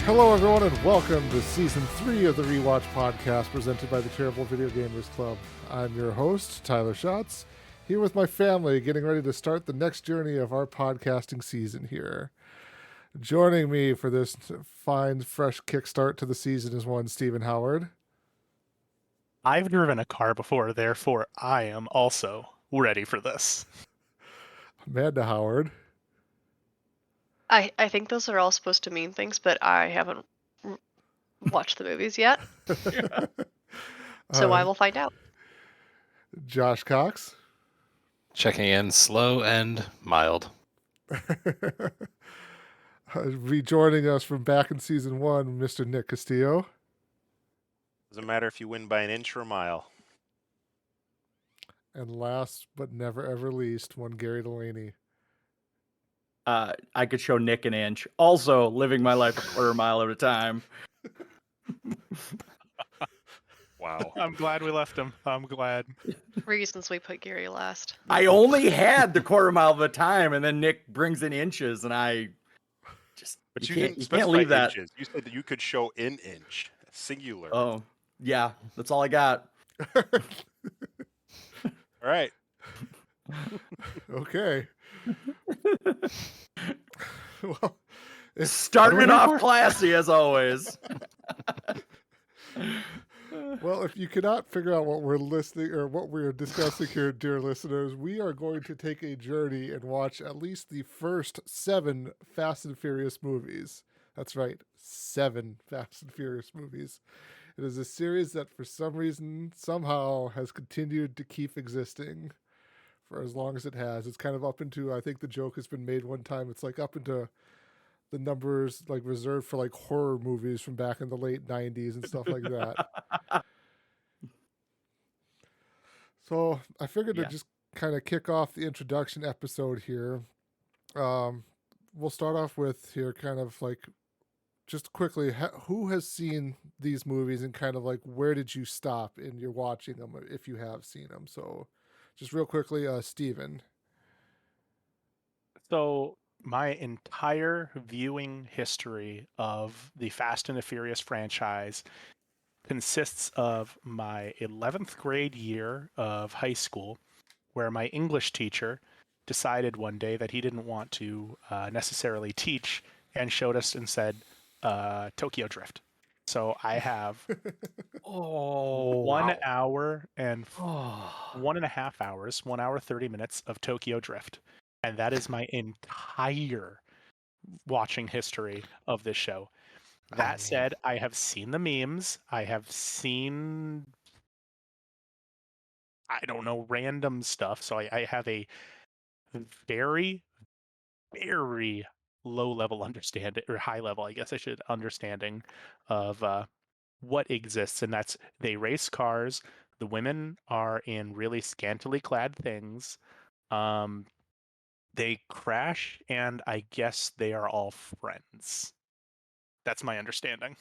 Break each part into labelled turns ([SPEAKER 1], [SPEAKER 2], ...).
[SPEAKER 1] Hello, everyone, and welcome to Season 3 of the Rewatch Podcast, presented by the Terrible Video Gamers Club. I'm your host, Tyler Schatz, here with my family, getting ready to start the next journey of our podcasting season here. Joining me for this fine, fresh kickstart to the season is one Stephen Howard.
[SPEAKER 2] I've driven a car before, therefore I am also ready for this.
[SPEAKER 1] Amanda Howard.
[SPEAKER 3] I think those are all supposed to mean things, but I haven't watched the movies yet, so I will find out.
[SPEAKER 1] Josh Cox.
[SPEAKER 4] Checking in slow and mild.
[SPEAKER 1] Rejoining us from back in Season 1, Mr. Nick Castillo.
[SPEAKER 5] Doesn't matter if you win by an inch or a mile.
[SPEAKER 1] And last but never ever least, one Gary Delaney.
[SPEAKER 6] I could show Nick an inch. Also, living my life a quarter mile at a time.
[SPEAKER 5] Wow.
[SPEAKER 2] I'm glad we left him. I'm glad.
[SPEAKER 3] Reasons we put Gary last.
[SPEAKER 6] I only had the quarter mile at a time, and then Nick brings in inches, and I just.
[SPEAKER 5] But you
[SPEAKER 6] can't
[SPEAKER 5] didn't
[SPEAKER 6] leave that.
[SPEAKER 5] inches. You said that you could show an inch, singular.
[SPEAKER 6] Oh, yeah, that's all I got.
[SPEAKER 5] All right.
[SPEAKER 1] Okay. Well,
[SPEAKER 6] Starting it off classy as always.
[SPEAKER 1] Well, if you cannot figure out what we're listening or what we're discussing here, dear listeners, we are going to take a journey and watch at least the first 7 Fast and Furious movies. That's right, 7 Fast and Furious movies. It is a series that for some reason, somehow, has continued to keep existing for as long as it has. It's kind of up into, I think the joke has been made one time, it's like up into the numbers like reserved for like horror movies from back in the late 90s and stuff like that. So I figured to just kind of kick off the introduction episode here. We'll start off with here kind of like just quickly, who has seen these movies and kind of like where did you stop in your watching them if you have seen them? So just real quickly, Steven.
[SPEAKER 2] So my entire viewing history of the Fast and the Furious franchise consists of my 11th grade year of high school, where my English teacher decided one day that he didn't want to necessarily teach and showed us and said, Tokyo Drift. So I have 1 hour and 1.5 hours, 1 hour, 30 minutes of Tokyo Drift. And that is my entire watching history of this show. That said, I have seen the memes. I have seen, I don't know, random stuff. So I have a very, very low level understanding, or high level, I guess I should, understanding of what exists. And that's they race cars. The women are in really scantily clad things. They crash, and I guess they are all friends. That's my understanding.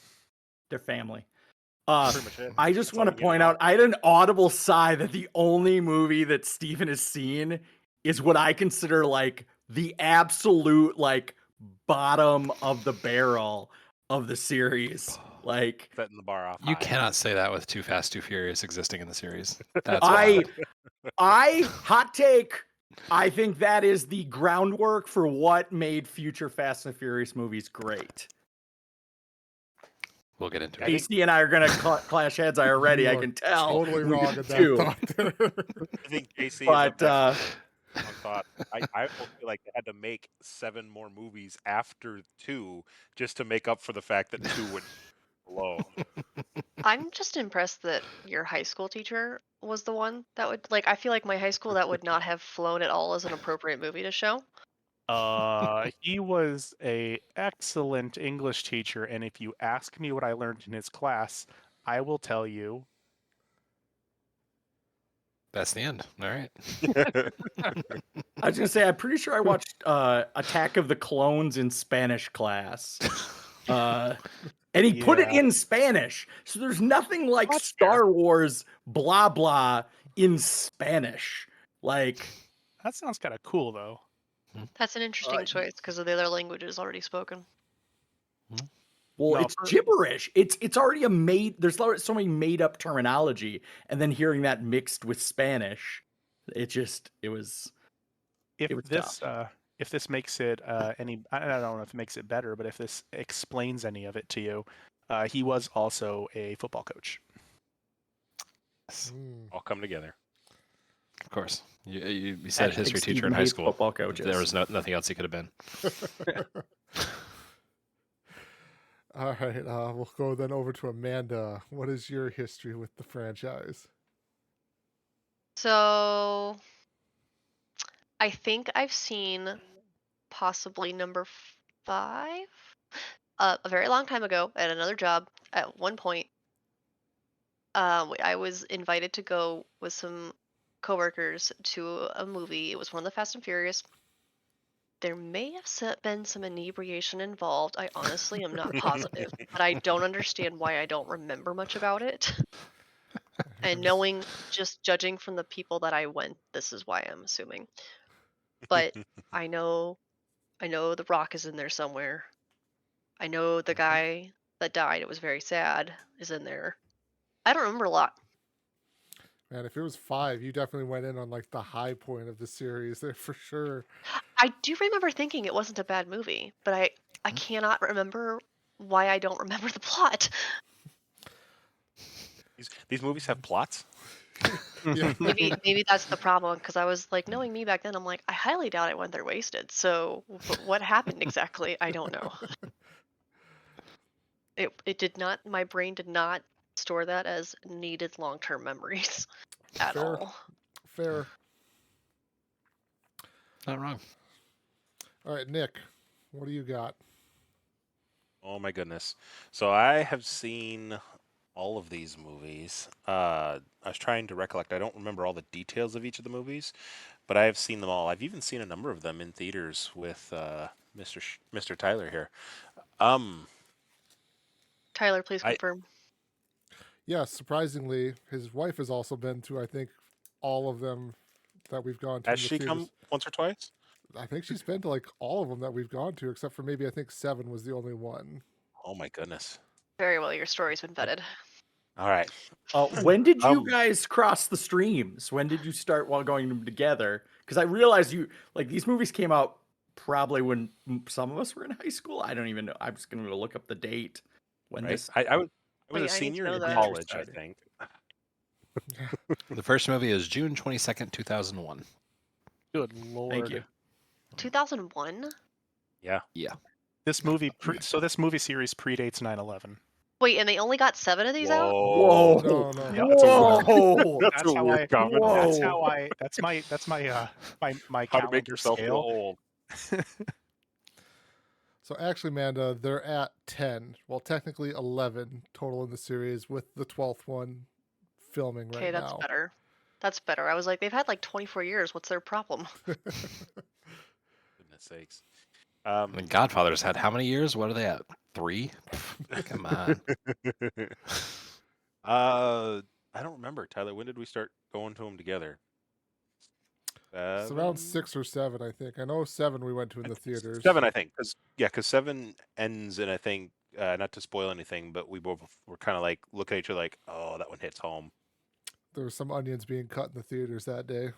[SPEAKER 6] They're family.
[SPEAKER 5] Pretty much it.
[SPEAKER 6] I just
[SPEAKER 5] That's
[SPEAKER 6] want
[SPEAKER 5] all
[SPEAKER 6] to
[SPEAKER 5] you
[SPEAKER 6] point
[SPEAKER 5] get.
[SPEAKER 6] out, I had an audible sigh that the only movie that Steven has seen is what I consider like the absolute like bottom of the barrel of the series. Like
[SPEAKER 5] Setting the bar off
[SPEAKER 4] You
[SPEAKER 5] high.
[SPEAKER 4] cannot say that with Too Fast, Too Furious existing in the series. That's
[SPEAKER 6] I
[SPEAKER 4] wild.
[SPEAKER 6] hot take, I think that is the groundwork for what made future Fast and Furious movies great.
[SPEAKER 4] We'll get into it.
[SPEAKER 6] Casey and I are going to clash heads. I already,
[SPEAKER 1] You
[SPEAKER 6] I
[SPEAKER 1] are
[SPEAKER 6] can tell.
[SPEAKER 1] Totally
[SPEAKER 6] We
[SPEAKER 1] wrong
[SPEAKER 6] do
[SPEAKER 1] at
[SPEAKER 6] too.
[SPEAKER 1] that thought.
[SPEAKER 5] I think JC
[SPEAKER 6] But
[SPEAKER 5] thought. I almost feel like they had to make 7 more movies after 2 just to make up for the fact that 2 would blow.
[SPEAKER 3] I'm just impressed that your high school teacher was the one that would, like, I feel like my high school that would not have flown at all as an appropriate movie to show.
[SPEAKER 2] He was a excellent English teacher, and if you ask me what I learned in his class, I will tell you.
[SPEAKER 4] That's the end. All right.
[SPEAKER 6] I was going to say, I'm pretty sure I watched Attack of the Clones in Spanish class. And he put it in Spanish. So there's nothing like Star Wars blah blah in Spanish. Like,
[SPEAKER 2] That sounds kind of cool, though.
[SPEAKER 3] That's an interesting choice because of the other languages already spoken.
[SPEAKER 6] Well,
[SPEAKER 2] No,
[SPEAKER 6] it's gibberish. It's already there's so many made up terminology, and then hearing that mixed with Spanish, it was
[SPEAKER 2] if
[SPEAKER 6] it was
[SPEAKER 2] this
[SPEAKER 6] tough.
[SPEAKER 2] if this makes it any, I don't know if it makes it better, but if this explains any of it to you, he was also a football coach.
[SPEAKER 5] All come together.
[SPEAKER 4] Of course. You said
[SPEAKER 6] Hashtag
[SPEAKER 4] history teacher
[SPEAKER 6] Stephen
[SPEAKER 4] in high
[SPEAKER 6] hates
[SPEAKER 4] school.
[SPEAKER 6] football coaches.
[SPEAKER 4] There was nothing else he could have been.
[SPEAKER 1] All right, we'll go then over to Amanda. What is your history with the franchise?
[SPEAKER 3] So I think I've seen possibly number 5 a very long time ago at another job. At one point, I was invited to go with some coworkers to a movie. It was one of the Fast and Furious. There may have been some inebriation involved. I honestly am not positive, but I don't understand why I don't remember much about it. And just judging from the people that I went, this is why I'm assuming. But I know The Rock is in there somewhere. I know the guy that died, it was very sad, is in there. I don't remember a lot.
[SPEAKER 1] Man, if it was 5, you definitely went in on like the high point of the series there for sure.
[SPEAKER 3] I do remember thinking it wasn't a bad movie, but I cannot remember why I don't remember the plot.
[SPEAKER 5] These movies have plots.
[SPEAKER 1] Yeah.
[SPEAKER 3] Maybe that's the problem, because I was like, knowing me back then, I'm like, I highly doubt I went there wasted. So what happened exactly? I don't know. It did not. My brain did not store that as needed long-term memories at
[SPEAKER 1] Fair.
[SPEAKER 3] all.
[SPEAKER 1] Fair.
[SPEAKER 4] Not wrong.
[SPEAKER 1] All right, Nick, what do you got?
[SPEAKER 5] Oh my goodness. So I have seen all of these movies. I was trying to recollect. I don't remember all the details of each of the movies, but I have seen them all. I've even seen a number of them in theaters with Mr. Tyler here.
[SPEAKER 3] Tyler, please confirm.
[SPEAKER 1] Yeah, surprisingly, his wife has also been to, I think, all of them that we've gone to.
[SPEAKER 5] Has
[SPEAKER 1] in the
[SPEAKER 5] she
[SPEAKER 1] theaters.
[SPEAKER 5] come once or twice?
[SPEAKER 1] I think she's been to like all of them that we've gone to, except for maybe I think 7 was the only one.
[SPEAKER 5] Oh my goodness.
[SPEAKER 3] Very well, your story's been vetted.
[SPEAKER 5] All right.
[SPEAKER 6] When did you guys cross the streams? When did you start while going them together? Because I realized these movies came out probably when some of us were in high school. I don't even know. I'm just going to look up the date when
[SPEAKER 5] Right.
[SPEAKER 6] this.
[SPEAKER 5] I was
[SPEAKER 3] Wait, I
[SPEAKER 5] a
[SPEAKER 3] need to
[SPEAKER 5] senior
[SPEAKER 3] know
[SPEAKER 5] in
[SPEAKER 3] that.
[SPEAKER 5] college, I
[SPEAKER 6] Started.
[SPEAKER 5] think.
[SPEAKER 4] The first movie is June 22nd, 2001.
[SPEAKER 2] Good lord.
[SPEAKER 6] Thank you.
[SPEAKER 3] 2001?
[SPEAKER 5] Yeah.
[SPEAKER 2] This movie, this movie series predates 9/11.
[SPEAKER 3] Wait, and they only got 7 of these out?
[SPEAKER 6] Whoa!
[SPEAKER 1] No, no.
[SPEAKER 2] Yeah,
[SPEAKER 6] Whoa!
[SPEAKER 5] That's a weird comment.
[SPEAKER 6] Whoa.
[SPEAKER 2] That's my my
[SPEAKER 5] How to make
[SPEAKER 2] calendar
[SPEAKER 5] yourself feel
[SPEAKER 2] scale.
[SPEAKER 5] old.
[SPEAKER 1] So actually, Amanda, they're at 10. Well, technically 11 total in the series, with the 12th one filming right
[SPEAKER 3] Okay, that's
[SPEAKER 1] now.
[SPEAKER 3] better. That's better. I was like, they've had like 24 years. What's their problem?
[SPEAKER 5] Goodness sakes.
[SPEAKER 4] The Godfather's had how many years? What are they at? 3? Come on.
[SPEAKER 5] I don't remember, Tyler. When did we start going to them together?
[SPEAKER 1] It's around 6 or 7, I think. I know 7 we went to in the theaters.
[SPEAKER 5] 7, I think. Because 7 ends in, I think, not to spoil anything, but we both were kind of like looking at each other like, oh, that one hits home.
[SPEAKER 1] There were some onions being cut in the theaters that day.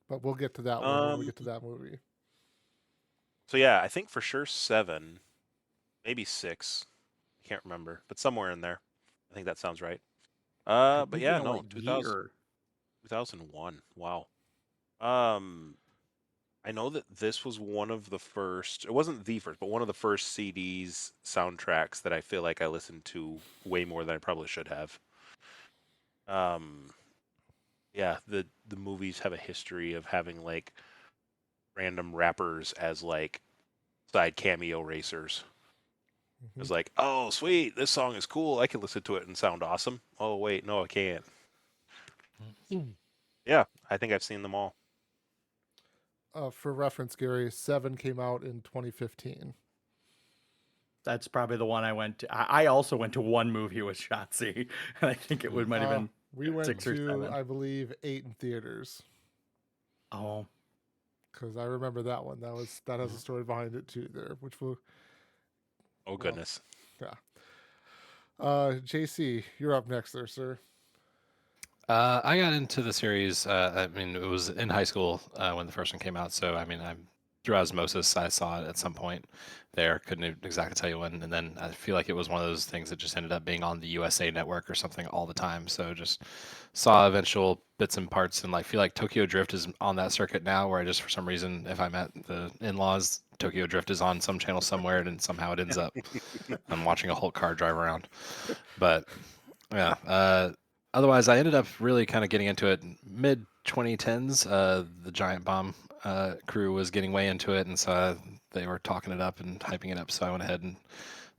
[SPEAKER 1] But we'll get to that one when we get to that movie.
[SPEAKER 5] So yeah, I think for sure 7, maybe 6. I can't remember, but somewhere in there. I think that sounds right. But yeah, no, 2001. Wow. I know that this was one of the first. It wasn't the first, but one of the first CDs soundtracks that I feel like I listened to way more than I probably should have. Yeah, the movies have a history of having like random rappers as like side cameo racers. It's like, oh sweet, this song is cool. I can listen to it and sound awesome. Oh wait, no, I can't. Yeah, I think I've seen them all.
[SPEAKER 1] For reference, Gary, 7 came out in 2015.
[SPEAKER 6] That's probably the one I went to. I also went to one movie with Shotzi, and I think it might have been.
[SPEAKER 1] We went
[SPEAKER 6] 6 or
[SPEAKER 1] to,
[SPEAKER 6] 7.
[SPEAKER 1] I believe, 8 in theaters.
[SPEAKER 6] Oh,
[SPEAKER 1] Because I remember that one. That has a story behind it too. There, which will.
[SPEAKER 5] Oh goodness.
[SPEAKER 1] Yeah. JC, you're up next there, sir.
[SPEAKER 4] I got into the series. I mean, it was in high school when the first one came out. So, I mean, through osmosis, I saw it at some point there. Couldn't exactly tell you when. And then I feel like it was one of those things that just ended up being on the USA Network or something all the time. So, just saw eventual bits and parts. And like, feel like Tokyo Drift is on that circuit now, where I just, for some reason, if I'm at the in-laws, Tokyo Drift is on some channel somewhere, and somehow it ends up I'm watching a whole car drive around. But yeah. Otherwise, I ended up really kind of getting into it mid 2010s. The Giant Bomb crew was getting way into it, and so they were talking it up and hyping it up. So I went ahead and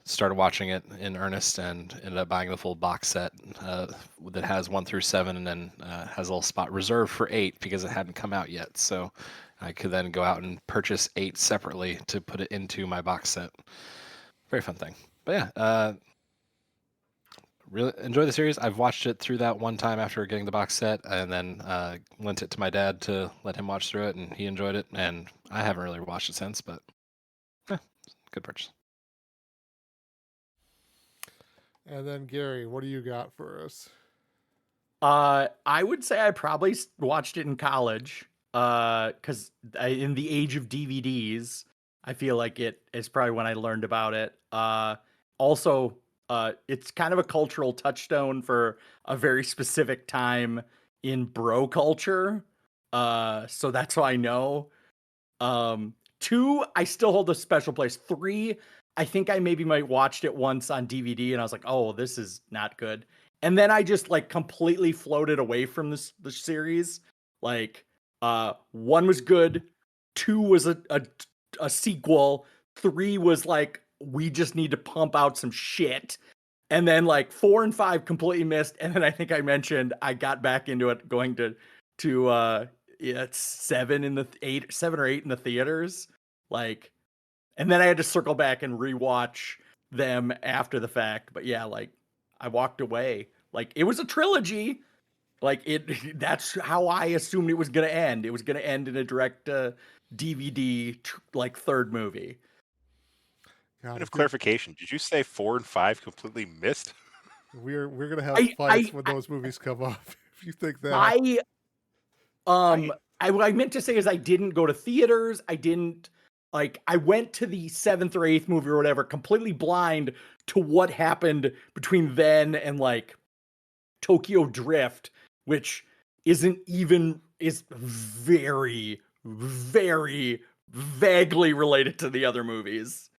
[SPEAKER 4] started watching it in earnest, and ended up buying the full box set that has 1 through 7, and then has a little spot reserved for 8 because it hadn't come out yet. So I could then go out and purchase 8 separately to put it into my box set. Very fun thing. But yeah. Really enjoy the series. I've watched it through that one time after getting the box set, and then lent it to my dad to let him watch through it, and he enjoyed it. And I haven't really watched it since, but good purchase.
[SPEAKER 1] And then Gary, what do you got for us?
[SPEAKER 6] I would say I probably watched it in college, because in the age of DVDs, I feel like it is probably when I learned about it. Also, it's kind of a cultural touchstone for a very specific time in bro culture. So that's why I know. 2, I still hold a special place. 3, I think I maybe might watched it once on DVD and I was like, oh, this is not good. And then I just like completely floated away from the series. Like, 1 was good, 2 was a sequel, 3 was like, we just need to pump out some shit. And then like 4 and 5 completely missed. And then I think I mentioned I got back into it going to it's 7 or 8 in the theaters. Like, and then I had to circle back and rewatch them after the fact. But yeah, like I walked away. Like it was a trilogy. Like that's how I assumed it was gonna end. It was gonna end in a direct DVD like 3rd movie.
[SPEAKER 5] Point of clarification: did you say 4 and 5 completely missed?
[SPEAKER 1] We're gonna have fights when those movies come up. If you think that,
[SPEAKER 6] I meant to say is I didn't go to theaters. I didn't I went to the 7th or 8th movie or whatever, completely blind to what happened between then and like Tokyo Drift, which is very, very vaguely related to the other movies.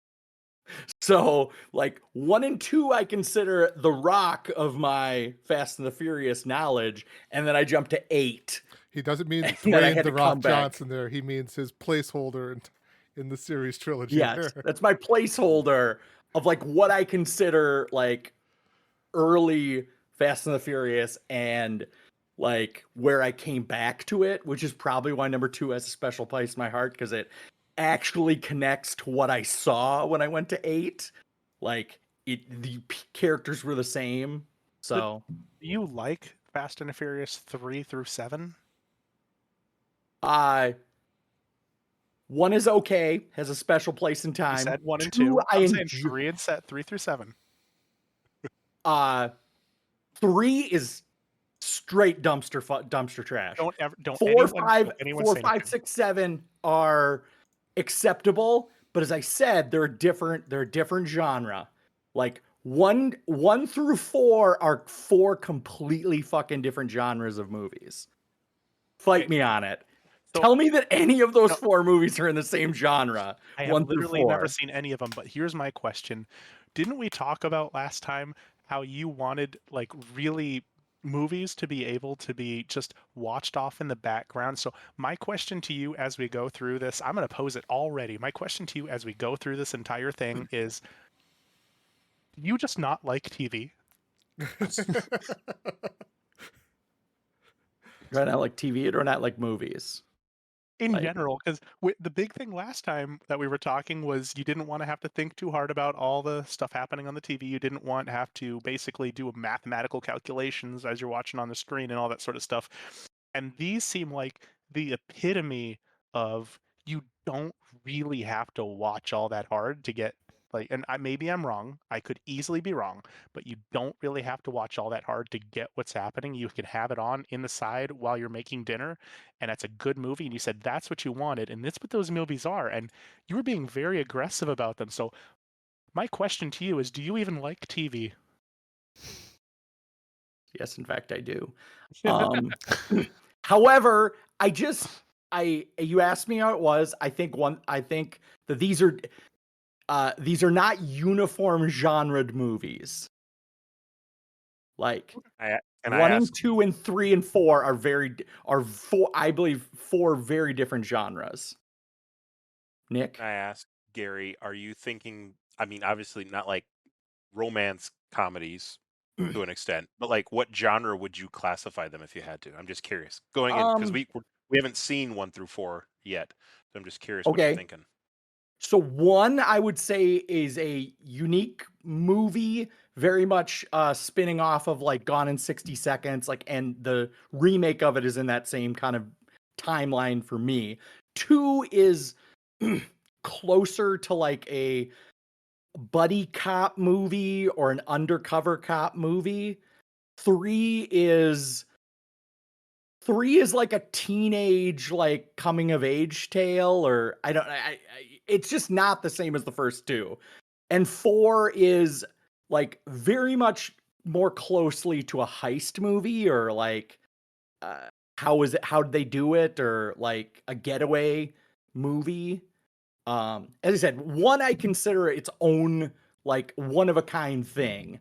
[SPEAKER 6] So, like 1 and 2, I consider the rock of my Fast and the Furious knowledge, and then I jump to 8.
[SPEAKER 1] He doesn't mean Dwayne The Rock Johnson there. He means his placeholder in the series trilogy.
[SPEAKER 6] Yes, that's my placeholder of like what I consider like early Fast and the Furious, and like where I came back to it, which is probably why number 2 has a special place in my heart, because it actually connects to what I saw when I went to 8. Like the characters were the same. So
[SPEAKER 2] do you like Fast and the Furious 3 through 7?
[SPEAKER 6] 1 is okay, has a special place in time.
[SPEAKER 2] You said 1 and 2. I'm saying 3 and 3 through 7.
[SPEAKER 6] 3 is straight dumpster trash.
[SPEAKER 2] Don't
[SPEAKER 6] 4, 5, 6, 7 are acceptable, but as I said, they're a different genre. Like 1 through 4 are 4 completely fucking different genres of movies. Fight me on it. So, tell me that any of those 4 movies are in the same genre.
[SPEAKER 2] I have literally never seen any of them, but here's my question. Didn't we talk about last time how you wanted like really movies to be able to be just watched off in the background? So my question to you as we go through this, I'm going to pose it already. My question to you as we go through this entire thing is, do you just not like TV?
[SPEAKER 6] Do I not like TV or not like movies?
[SPEAKER 2] In general, because the big thing last time that we were talking was you didn't want to have to think too hard about all the stuff happening on the TV. You didn't want to have to basically do mathematical calculations as you're watching on the screen and all that sort of stuff. And these seem like the epitome of you don't really have to watch all that hard to get Like, and maybe I'm wrong. I could easily be wrong, but you don't really have to watch all that hard to get what's happening. You can have it on in the side while you're making dinner, and it's a good movie. And you said that's what you wanted, and that's what those movies are. And you were being very aggressive about them. So my question to you is, do you even like TV?
[SPEAKER 6] Yes, in fact, I do. However, you asked me how it was. I think that these are not uniform genred movies. Like
[SPEAKER 5] Can I
[SPEAKER 6] 1 and
[SPEAKER 5] ask?
[SPEAKER 6] 2 and 3 and 4 are four, I believe, 4 very different genres. Nick?
[SPEAKER 5] Can I ask, Gary, are you thinking, I mean, obviously not like romance comedies to an extent, but like what genre would you classify them if you had to? I'm just curious. Going in, because we haven't seen 1 through 4 yet. So I'm just curious what you're thinking.
[SPEAKER 6] So 1, I would say, is a unique movie, very much spinning off of like Gone in 60 Seconds, like, and the remake of it is in that same kind of timeline for me. 2 is closer to like a buddy cop movie or an undercover cop movie. 3 is like a teenage, like, coming of age tale, or it's just not the same as the first 2. And 4 is like very much more closely to a heist movie, or like how did they do it, or like a getaway movie. As I said, 1 I consider its own like one of a kind thing.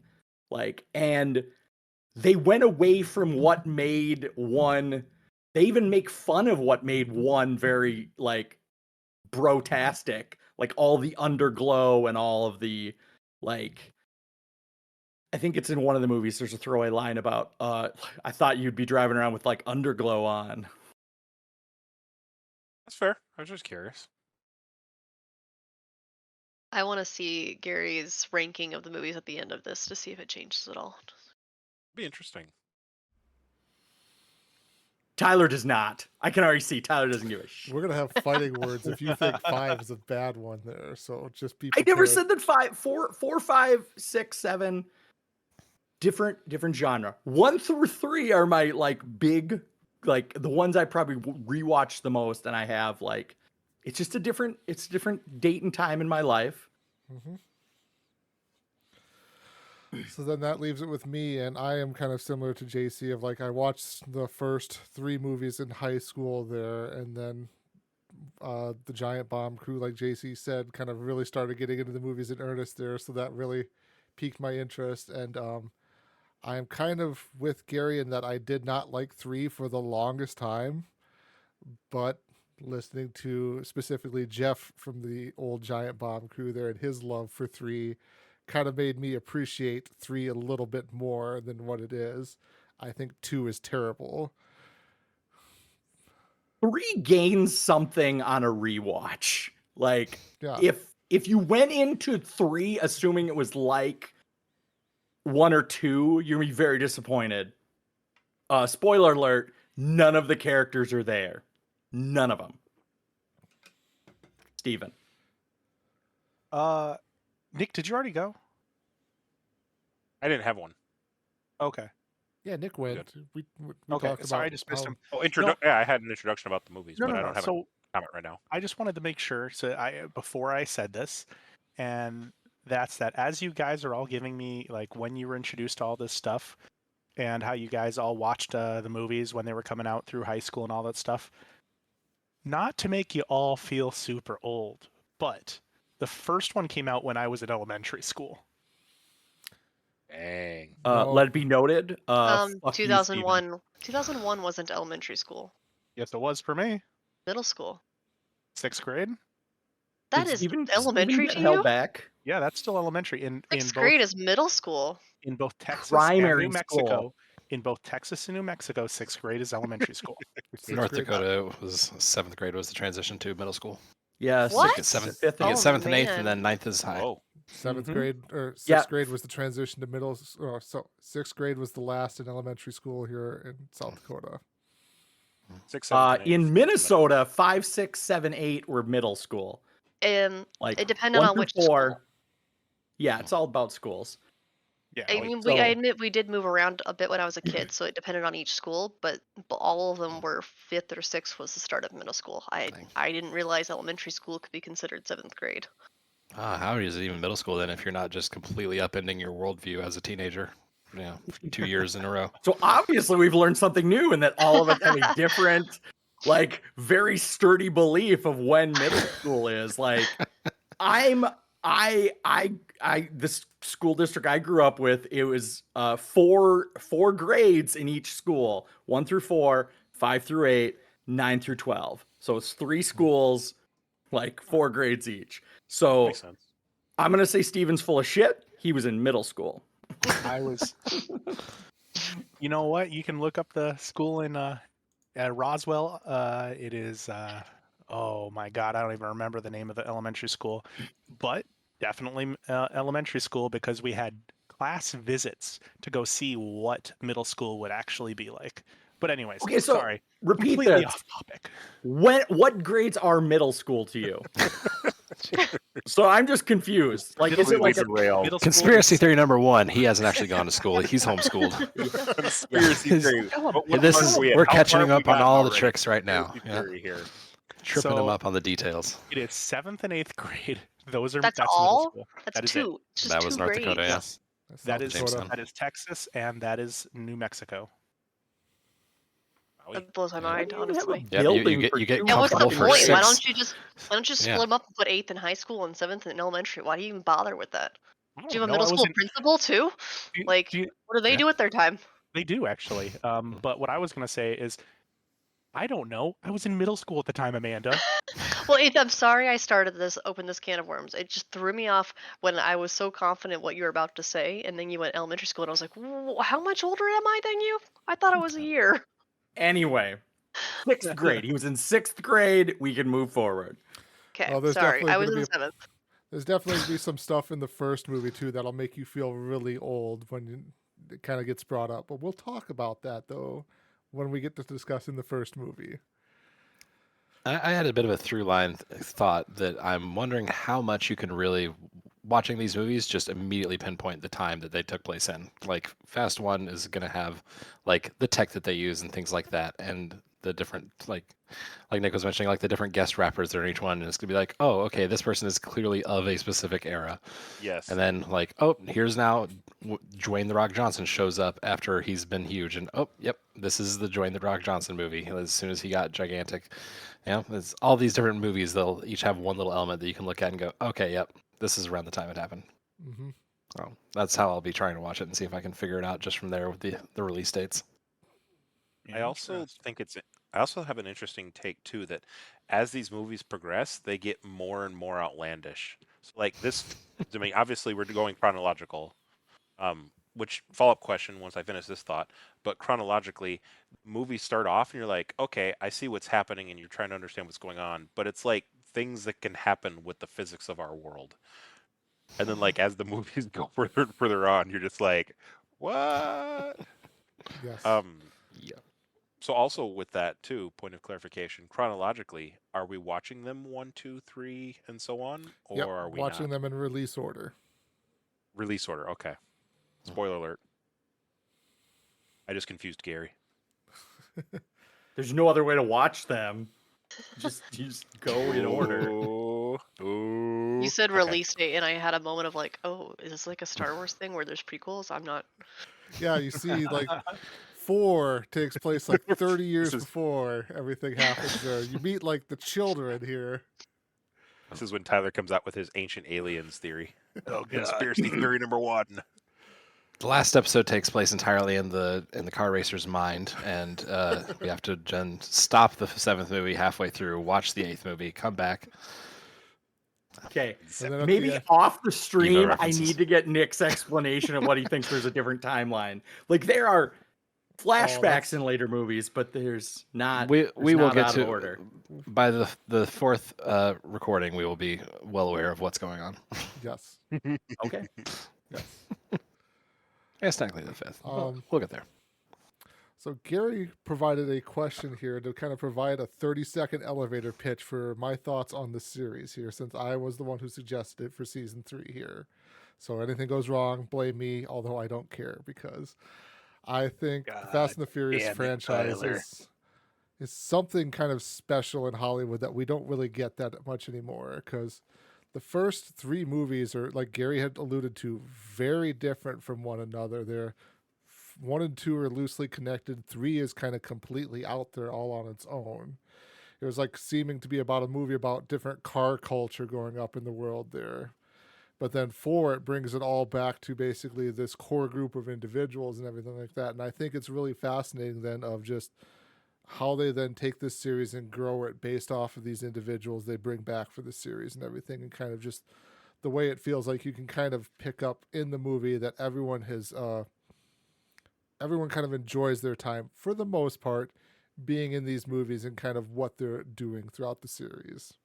[SPEAKER 6] Like, and they went away from what made 1. They even make fun of what made 1 very like brotastic, like all the underglow and all of the like. I think it's in one of the movies. There's a throwaway line about I thought you'd be driving around with like underglow on.
[SPEAKER 5] That's fair. I was just curious.
[SPEAKER 3] I want to see Gary's ranking of the movies at the end of this to see if it changes at all.
[SPEAKER 5] Be interesting.
[SPEAKER 6] Tyler does not. I can already see Tyler doesn't give a shit.
[SPEAKER 1] We're gonna have fighting words if you think 5 is a bad one there. So just be
[SPEAKER 6] I
[SPEAKER 1] prepared.
[SPEAKER 6] never said that 4, 5, 6, 7 different genre. 1 through 3 are my like big, like the ones I probably rewatch the most, and I have like it's just a different date and time in my life.
[SPEAKER 1] Mm-hmm. So then that leaves it with me, and I am kind of similar to JC of like I watched the first 3 movies in high school there, and then the Giant Bomb crew, like JC said, kind of really started getting into the movies in earnest there, so that really piqued my interest. And I am kind of with Gary in that I did not like 3 for the longest time, but listening to specifically Jeff from the old Giant Bomb crew there and his love for 3 kind of made me appreciate 3 a little bit more than what it is. I think 2 is terrible.
[SPEAKER 6] 3 gains something on a rewatch. Like,
[SPEAKER 1] Yeah.
[SPEAKER 6] if you went into 3 assuming it was like 1 or 2, you're gonna be very disappointed. Spoiler alert, none of the characters are there. None of them. Steven.
[SPEAKER 2] Nick, did you already go?
[SPEAKER 5] I didn't have one.
[SPEAKER 2] Okay.
[SPEAKER 1] Yeah, Nick went. We
[SPEAKER 2] Okay.
[SPEAKER 1] talked
[SPEAKER 2] Sorry,
[SPEAKER 1] about
[SPEAKER 2] I just missed him.
[SPEAKER 5] Oh, yeah, I had an introduction about the movies, but I don't have a
[SPEAKER 2] So
[SPEAKER 5] comment right now.
[SPEAKER 2] I just wanted to make sure. So before I said this, and that's that. As you guys are all giving me like when you were introduced to all this stuff, and how you guys all watched the movies when they were coming out through high school and all that stuff. Not to make you all feel super old, but the first one came out when I was in elementary school.
[SPEAKER 5] Dang.
[SPEAKER 6] Let it be noted.
[SPEAKER 3] 2001. 2001 wasn't elementary school.
[SPEAKER 2] Yes, it was for me.
[SPEAKER 3] Middle school.
[SPEAKER 2] 6th grade.
[SPEAKER 3] That is elementary to
[SPEAKER 6] held
[SPEAKER 3] you?
[SPEAKER 6] back.
[SPEAKER 2] Yeah, that's still elementary. In
[SPEAKER 3] 6th grade is middle school.
[SPEAKER 2] In both Texas
[SPEAKER 6] Primary
[SPEAKER 2] and New Mexico.
[SPEAKER 6] school.
[SPEAKER 2] In both Texas and New Mexico, 6th grade is elementary school.
[SPEAKER 4] North Dakota was 7th grade was the transition to middle school.
[SPEAKER 6] Yes.
[SPEAKER 3] What?
[SPEAKER 4] You get 7th,
[SPEAKER 6] Fifth
[SPEAKER 4] you get
[SPEAKER 6] and
[SPEAKER 4] 7th and 8th,
[SPEAKER 3] man.
[SPEAKER 4] and then 9th is high.
[SPEAKER 5] Oh,
[SPEAKER 1] 7th
[SPEAKER 6] Mhm.
[SPEAKER 1] grade or 6th
[SPEAKER 6] Yeah.
[SPEAKER 1] grade was the transition to middle. So 6th grade was the last in elementary school here in South Dakota.
[SPEAKER 5] 6, 7, and 8.
[SPEAKER 6] In Minnesota, 5, 6, 7, 8 were middle school.
[SPEAKER 3] And
[SPEAKER 6] Like
[SPEAKER 3] it depended
[SPEAKER 6] 1
[SPEAKER 3] on
[SPEAKER 6] through
[SPEAKER 3] which
[SPEAKER 6] 4.
[SPEAKER 3] school.
[SPEAKER 6] Yeah, it's all about schools.
[SPEAKER 2] Yeah.
[SPEAKER 3] I
[SPEAKER 2] like,
[SPEAKER 3] mean,
[SPEAKER 6] so-
[SPEAKER 3] I admit we did move around a bit when I was a kid, so it depended on each school. But all of them were 5th or 6th was the start of middle school.
[SPEAKER 4] Dang.
[SPEAKER 3] I didn't realize elementary school could be considered 7th grade.
[SPEAKER 4] How is it even middle school then if you're not just completely upending your worldview as a teenager? You know, 2 years in a row.
[SPEAKER 6] So obviously we've learned something new, and that all of us have a different, like, very sturdy belief of when middle school is. Like, this school district I grew up with, it was four grades in each school: 1 through 4, 5 through 8, 9 through 12. So it's 3 schools, like 4 grades each. So
[SPEAKER 5] Makes sense.
[SPEAKER 6] I'm gonna say Steven's full of shit. He was in middle school.
[SPEAKER 2] I was. You know what? You can look up the school in at Roswell. It is. Oh my God, I don't even remember the name of the elementary school, but definitely elementary school because we had class visits to go see what middle school would actually be like. But anyways,
[SPEAKER 6] Okay, so
[SPEAKER 2] sorry,
[SPEAKER 6] repeat
[SPEAKER 2] completely
[SPEAKER 6] that.
[SPEAKER 2] off topic.
[SPEAKER 6] What grades are middle school to you? So I'm just confused. Like, is it like a
[SPEAKER 5] rail?
[SPEAKER 2] Middle school
[SPEAKER 4] Conspiracy
[SPEAKER 2] is-
[SPEAKER 4] theory number 1: he hasn't actually gone to school. He's homeschooled.
[SPEAKER 5] Conspiracy theory.
[SPEAKER 4] We're catching him up on all the tricks right now.
[SPEAKER 5] Conspiracy
[SPEAKER 4] Yeah.
[SPEAKER 5] theory here.
[SPEAKER 4] Tripping him
[SPEAKER 2] So-
[SPEAKER 4] up on the details.
[SPEAKER 2] It is 7th and 8th grade. That's
[SPEAKER 3] That's
[SPEAKER 2] middle
[SPEAKER 3] all?
[SPEAKER 2] school.
[SPEAKER 3] That's
[SPEAKER 2] That is
[SPEAKER 3] 2. It's just
[SPEAKER 4] That was
[SPEAKER 3] 2
[SPEAKER 4] North
[SPEAKER 3] grades.
[SPEAKER 4] Dakota, yeah.
[SPEAKER 2] Yes. That is
[SPEAKER 4] Jamestown.
[SPEAKER 2] that is Texas and that is New Mexico.
[SPEAKER 3] That blows my
[SPEAKER 4] Yeah.
[SPEAKER 3] mind,
[SPEAKER 6] Why do you have a
[SPEAKER 3] honestly.
[SPEAKER 4] Yeah,
[SPEAKER 6] building
[SPEAKER 4] you
[SPEAKER 6] for
[SPEAKER 4] get
[SPEAKER 6] two
[SPEAKER 3] Yeah, what's the
[SPEAKER 4] comfortable for
[SPEAKER 3] point?
[SPEAKER 4] six.
[SPEAKER 3] Why don't you split
[SPEAKER 4] Yeah.
[SPEAKER 3] them up and put 8th in high school and 7th in elementary? Why do you even bother with that?
[SPEAKER 2] I
[SPEAKER 3] Do
[SPEAKER 2] don't
[SPEAKER 3] you have a
[SPEAKER 2] know,
[SPEAKER 3] middle
[SPEAKER 2] I was
[SPEAKER 3] school
[SPEAKER 2] in-
[SPEAKER 3] principal too?
[SPEAKER 2] do-
[SPEAKER 3] Like,
[SPEAKER 2] do you-
[SPEAKER 3] what do they
[SPEAKER 4] Yeah.
[SPEAKER 3] do with their time?
[SPEAKER 2] They do actually. But what I was gonna say is, I don't know. I was in middle school at the time, Amanda.
[SPEAKER 3] Well, I'm sorry I opened this can of worms. It just threw me off when I was so confident what you were about to say, and then you went elementary school, and I was like, how much older am I than you? I thought it was a year.
[SPEAKER 6] Anyway, 6th grade. He was in 6th grade. We can move forward.
[SPEAKER 3] Okay,
[SPEAKER 1] Oh, there's
[SPEAKER 3] sorry.
[SPEAKER 1] definitely
[SPEAKER 3] I was
[SPEAKER 1] gonna
[SPEAKER 3] in
[SPEAKER 1] be a-
[SPEAKER 3] 7th.
[SPEAKER 1] There's definitely gonna be some stuff in the first movie too that'll make you feel really old when it kind of gets brought up. But we'll talk about that though when we get to discussing the first movie.
[SPEAKER 4] I had a bit of a through line thought that I'm wondering how much you can really, watching these movies, just immediately pinpoint the time that they took place in. Like Fast 1 is going to have like the tech that they use and things like that, and the different like Nick was mentioning, like the different guest rappers that are in each one, and it's gonna be like, oh, okay, this person is clearly of a specific era.
[SPEAKER 5] Yes.
[SPEAKER 4] And then like, oh, here's now Dwayne the Rock Johnson shows up after he's been huge, and oh, yep, this is the Dwayne the Rock Johnson movie. As soon as he got gigantic, it's all these different movies. They'll each have one little element that you can look at and go, okay, yep, this is around the time it happened.
[SPEAKER 1] Mm-hmm.
[SPEAKER 4] So that's how I'll be trying to watch it and see if I can figure it out just from there with the release dates.
[SPEAKER 5] I also think I also have an interesting take too that as these movies progress, they get more and more outlandish. So like this, I mean, obviously we're going chronological. Which follow-up question once I finish this thought, but chronologically, movies start off and you're like, okay, I see what's happening, and you're trying to understand what's going on, but it's like things that can happen with the physics of our world. And then like as the movies go further and further on, you're just like, what?
[SPEAKER 1] Yes.
[SPEAKER 4] Yeah.
[SPEAKER 5] So also with that too, point of clarification, chronologically, are we watching them 1, 2, 3, and so on, or
[SPEAKER 1] Yep,
[SPEAKER 5] are we
[SPEAKER 1] watching
[SPEAKER 5] not?
[SPEAKER 1] them in release order.
[SPEAKER 5] Release order? Okay. Spoiler alert. I just confused Gary.
[SPEAKER 6] There's no other way to watch them. Just go in order.
[SPEAKER 5] Ooh.
[SPEAKER 3] You said
[SPEAKER 5] Okay.
[SPEAKER 3] release date, and I had a moment of like, oh, is this like a Star Wars thing where there's prequels? I'm not.
[SPEAKER 1] Yeah, you see, like 4 takes place like 30 years
[SPEAKER 5] This is-
[SPEAKER 1] before everything happens there. You meet like the children here.
[SPEAKER 5] This is when Tyler comes out with his ancient aliens theory.
[SPEAKER 2] Oh,
[SPEAKER 5] Conspiracy theory number 1.
[SPEAKER 4] The last episode takes place entirely in the car racer's mind, and we have to then stop the 7th movie halfway through, watch the 8th movie, come back.
[SPEAKER 6] Okay.
[SPEAKER 1] And then at
[SPEAKER 6] Maybe
[SPEAKER 1] the end-
[SPEAKER 6] off the stream, I
[SPEAKER 4] references.
[SPEAKER 6] need to get Nick's explanation of what he thinks there's a different timeline. Like there are flashbacks
[SPEAKER 1] that's-
[SPEAKER 6] in later movies, but there's not.
[SPEAKER 4] We
[SPEAKER 6] there's
[SPEAKER 4] will
[SPEAKER 6] not
[SPEAKER 4] get
[SPEAKER 6] out of
[SPEAKER 4] to
[SPEAKER 6] order.
[SPEAKER 4] by the 4th recording. We will be well aware of what's going on.
[SPEAKER 1] Yes.
[SPEAKER 6] Okay.
[SPEAKER 1] Yes.
[SPEAKER 4] It's technically the 5th.
[SPEAKER 1] Um,
[SPEAKER 4] We'll get there.
[SPEAKER 1] So Gary provided a question here to kind of provide a 30-second elevator pitch for my thoughts on the series here, since I was the one who suggested it for season 3 here. So anything goes wrong, blame me, although I don't care, because I think the Fast and the Furious
[SPEAKER 2] damn it,
[SPEAKER 1] franchise
[SPEAKER 2] Tyler.
[SPEAKER 1] is something kind of special in Hollywood that we don't really get that much anymore, because the first 3 movies are, like Gary had alluded to, very different from one another. They're 1 and 2 are loosely connected. 3 is kind of completely out there all on its own. It was like seeming to be about a movie about different car culture growing up in the world there. But then 4, it brings it all back to basically this core group of individuals and everything like that. And I think it's really fascinating then of just how they then take this series and grow it based off of these individuals they bring back for the series and everything, and kind of just the way it feels like you can kind of pick up in the movie that everyone kind of enjoys their time for the most part being in these movies and kind of what they're doing throughout the series.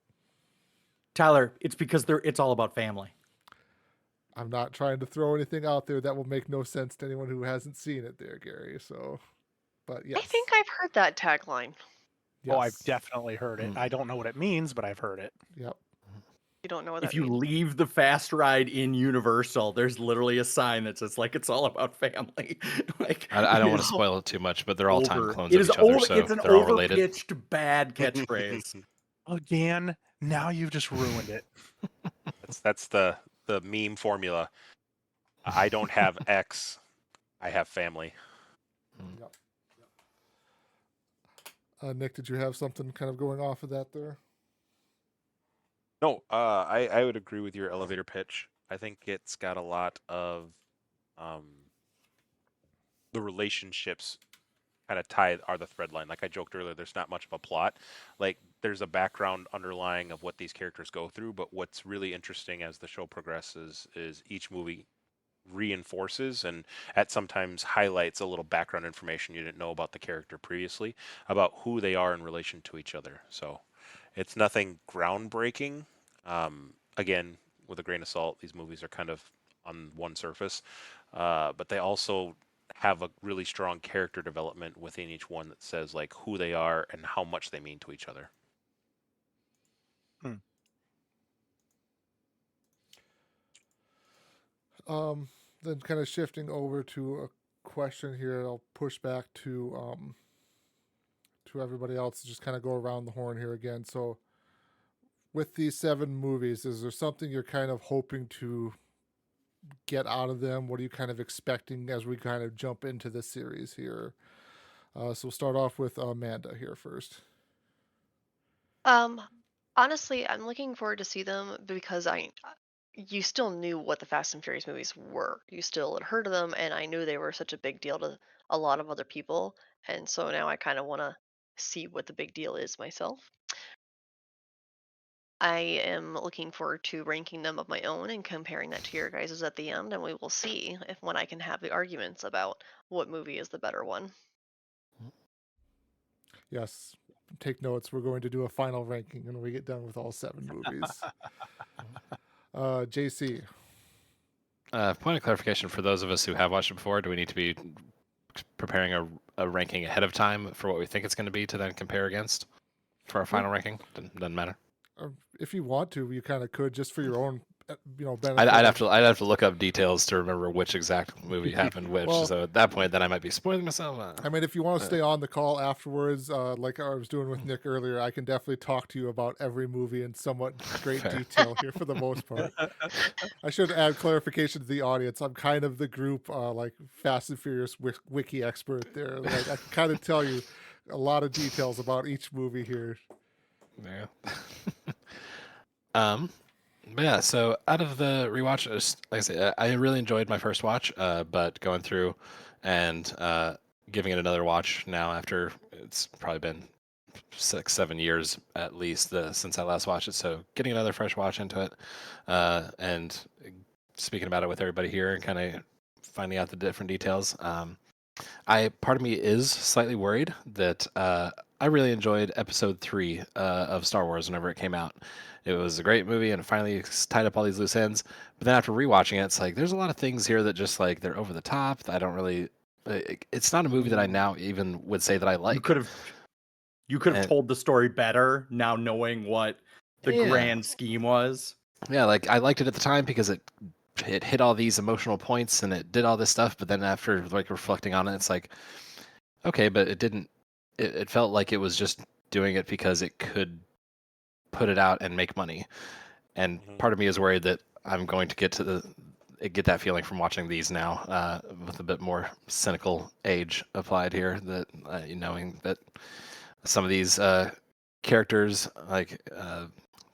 [SPEAKER 6] Tyler, it's because it's all about family.
[SPEAKER 1] I'm not trying to throw anything out there that will make no sense to anyone who hasn't seen it there, Gary. So, but yes.
[SPEAKER 3] I think I've heard that tagline.
[SPEAKER 1] Yes.
[SPEAKER 2] Oh, I've definitely heard it. I don't know what it means, but I've heard it.
[SPEAKER 1] Yep.
[SPEAKER 3] You don't know what that
[SPEAKER 6] If you
[SPEAKER 3] means.
[SPEAKER 6] leave the fast ride in Universal, there's literally a sign that says like it's all about family. Like
[SPEAKER 4] I don't
[SPEAKER 6] it
[SPEAKER 4] want to
[SPEAKER 6] is
[SPEAKER 4] spoil it too much, but they're all time
[SPEAKER 6] over-
[SPEAKER 4] clones
[SPEAKER 6] it
[SPEAKER 4] of
[SPEAKER 6] is
[SPEAKER 4] each other,
[SPEAKER 6] over-
[SPEAKER 4] so
[SPEAKER 6] it's an
[SPEAKER 4] they're all related.
[SPEAKER 6] overpitched bad catchphrase.
[SPEAKER 2] Again, now you've just ruined it.
[SPEAKER 5] That's the meme formula. I don't have X. I have family.
[SPEAKER 1] Nick, did you have something kind of going off of that there?
[SPEAKER 5] No, I would agree with your elevator pitch. I think it's got a lot of the relationships kind of are the thread line. Like I joked earlier, there's not much of a plot. Like there's a background underlying of what these characters go through, but what's really interesting as the show progresses is each movie reinforces and at sometimes highlights a little background information you didn't know about the character previously, about who they are in relation to each other. So it's nothing groundbreaking. Again, with a grain of salt, these movies are kind of on one surface, but they also have a really strong character development within each one that says like who they are and how much they mean to each other.
[SPEAKER 1] Then kind of shifting over to a question here, I'll push back to everybody else, just kind of go around the horn here again. So with these 7 movies, is there something you're kind of hoping to get out of them? What are you kind of expecting as we kind of jump into the series here? So we'll start off with Amanda here first.
[SPEAKER 3] Honestly, I'm looking forward to see them because you still knew what the Fast and Furious movies were. You still had heard of them, and I knew they were such a big deal to a lot of other people. And so now I kind of want to see what the big deal is myself. I am looking forward to ranking them of my own and comparing that to your guys's at the end, and we will see when I can have the arguments about what movie is the better one.
[SPEAKER 1] Yes, take notes. We're going to do a final ranking when we get done with all 7 movies. JC.
[SPEAKER 4] Point of clarification for those of us who have watched it before: do we need to be preparing a ranking ahead of time for what we think it's going to be to then compare against for our final ranking? Doesn't matter.
[SPEAKER 1] If you want to, you kind of could, just for your own, benefit.
[SPEAKER 4] I'd have to look up details to remember which exact movie happened which.
[SPEAKER 1] Well,
[SPEAKER 4] so at that point, then I might be spoiling myself.
[SPEAKER 1] I mean, if you want to stay on the call afterwards, like I was doing with Nick earlier, I can definitely talk to you about every movie in somewhat great
[SPEAKER 4] Fair.
[SPEAKER 1] detail here for the most part. I should add clarification to the audience. I'm kind of the group, like Fast and Furious wiki expert there. Like I can kind of tell you a lot of details about each movie here.
[SPEAKER 4] Yeah. But yeah, so out of the rewatch, like I say, I really enjoyed my first watch, but going through and giving it another watch now after it's probably been 6-7 years at least since I last watched it, so getting another fresh watch into it, and speaking about it with everybody here and kind of finding out the different details. Part of me is slightly worried that I really enjoyed episode 3 of Star Wars whenever it came out. It was a great movie and it finally tied up all these loose ends. But then after rewatching it, it's like there's a lot of things here that just like they're over the top. I don't really it's not a movie that I now even would say that I like.
[SPEAKER 6] You could have
[SPEAKER 4] And-
[SPEAKER 6] told the story better now knowing what the
[SPEAKER 4] Yeah.
[SPEAKER 6] grand scheme was.
[SPEAKER 4] Yeah, like I liked it at the time because it hit all these emotional points and it did all this stuff, but then after like reflecting on it, it's like, okay, but it didn't. It felt like it was just doing it because it could put it out and make money. And part of me is worried that I'm going to get that feeling from watching these now, with a bit more cynical age applied here. That knowing that some of these characters, like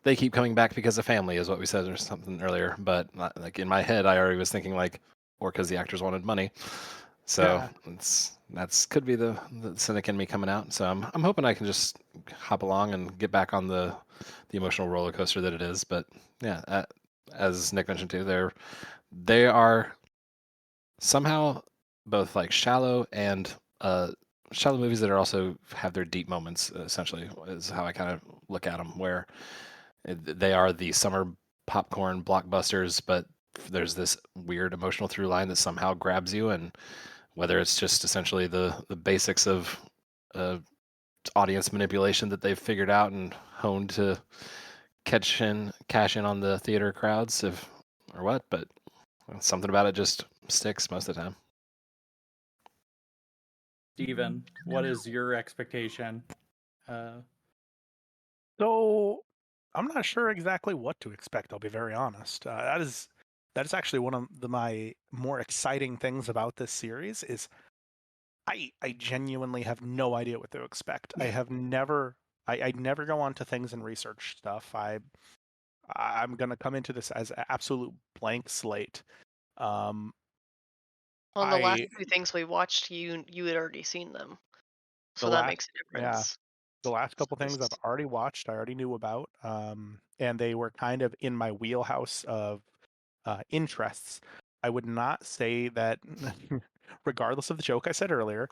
[SPEAKER 4] they keep coming back because of family, is what we said or something earlier. But like in my head, I already was thinking like, or because the actors wanted money. So that's could be the cynic in me coming out. So I'm hoping I can just hop along and get back on the emotional roller coaster that it is. But yeah, as Nick mentioned too, they are somehow both like shallow and shallow movies that are also have their deep moments. Essentially, is how I kind of look at them. Where they are the summer popcorn blockbusters, but there's this weird emotional through line that somehow grabs you, and whether it's just essentially the basics of audience manipulation that they've figured out and honed to cash in on the theater crowds, or what, but something about it just sticks most of the time.
[SPEAKER 6] Steven, what is your expectation?
[SPEAKER 2] So I'm not sure exactly what to expect. I'll be very honest. That is actually one of my more exciting things about this series is I genuinely have no idea what to expect. I have never I never go on to things and research stuff. I'm gonna come into this as an absolute blank slate.
[SPEAKER 3] Well, the last
[SPEAKER 2] I
[SPEAKER 3] two things we watched, you had already seen them, so
[SPEAKER 2] the
[SPEAKER 3] that
[SPEAKER 2] last
[SPEAKER 3] makes a difference.
[SPEAKER 2] the last couple
[SPEAKER 3] So
[SPEAKER 2] things I've
[SPEAKER 3] this-
[SPEAKER 2] already watched, I already knew about, and they were kind of in my wheelhouse of interests. I would not say that, regardless of the joke I said earlier,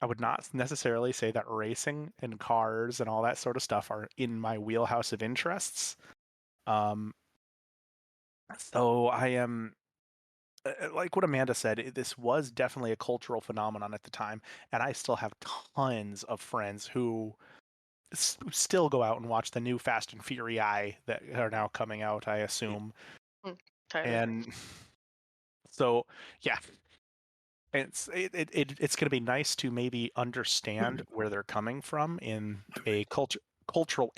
[SPEAKER 2] I would not necessarily say that racing and cars and all that sort of stuff are in my wheelhouse of interests. So I am, like what Amanda said, this was definitely a cultural phenomenon at the time, and I still have tons of friends who still go out and watch the new Fast and Furious that are now coming out, I assume.
[SPEAKER 3] Tyler.
[SPEAKER 2] And so, yeah, it's going to be nice to maybe understand where they're coming from in a cultural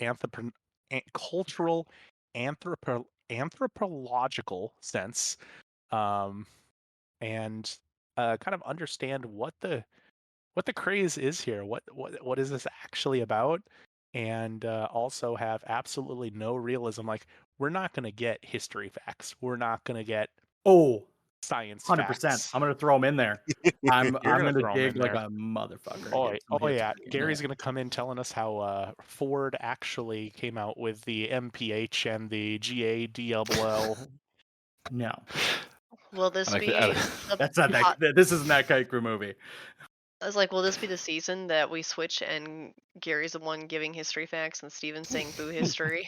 [SPEAKER 2] anthropological sense, and kind of understand what the craze is here. What is this actually about? And also have absolutely no realism. Like, we're not going to get history facts. We're not going to get science
[SPEAKER 6] 100%.
[SPEAKER 2] facts.
[SPEAKER 6] I'm gonna throw them in there. I'm
[SPEAKER 2] gonna
[SPEAKER 6] gonna
[SPEAKER 2] throw 'em
[SPEAKER 6] dig
[SPEAKER 2] in
[SPEAKER 6] like
[SPEAKER 2] there.
[SPEAKER 6] a motherfucker.
[SPEAKER 2] Oh,
[SPEAKER 6] to get some
[SPEAKER 2] yeah.
[SPEAKER 6] history in
[SPEAKER 2] Gary's
[SPEAKER 6] there.
[SPEAKER 2] going to come in telling us how Ford actually came out with the MPH and the GADLL.
[SPEAKER 6] No,
[SPEAKER 3] Will this
[SPEAKER 4] I like
[SPEAKER 3] be?
[SPEAKER 4] the-
[SPEAKER 6] that's not
[SPEAKER 3] hot-
[SPEAKER 6] that. This isn't that Kite Crew movie.
[SPEAKER 3] I was like, will this be the season that we switch and Gary's the one giving history facts and Steven's saying boo history?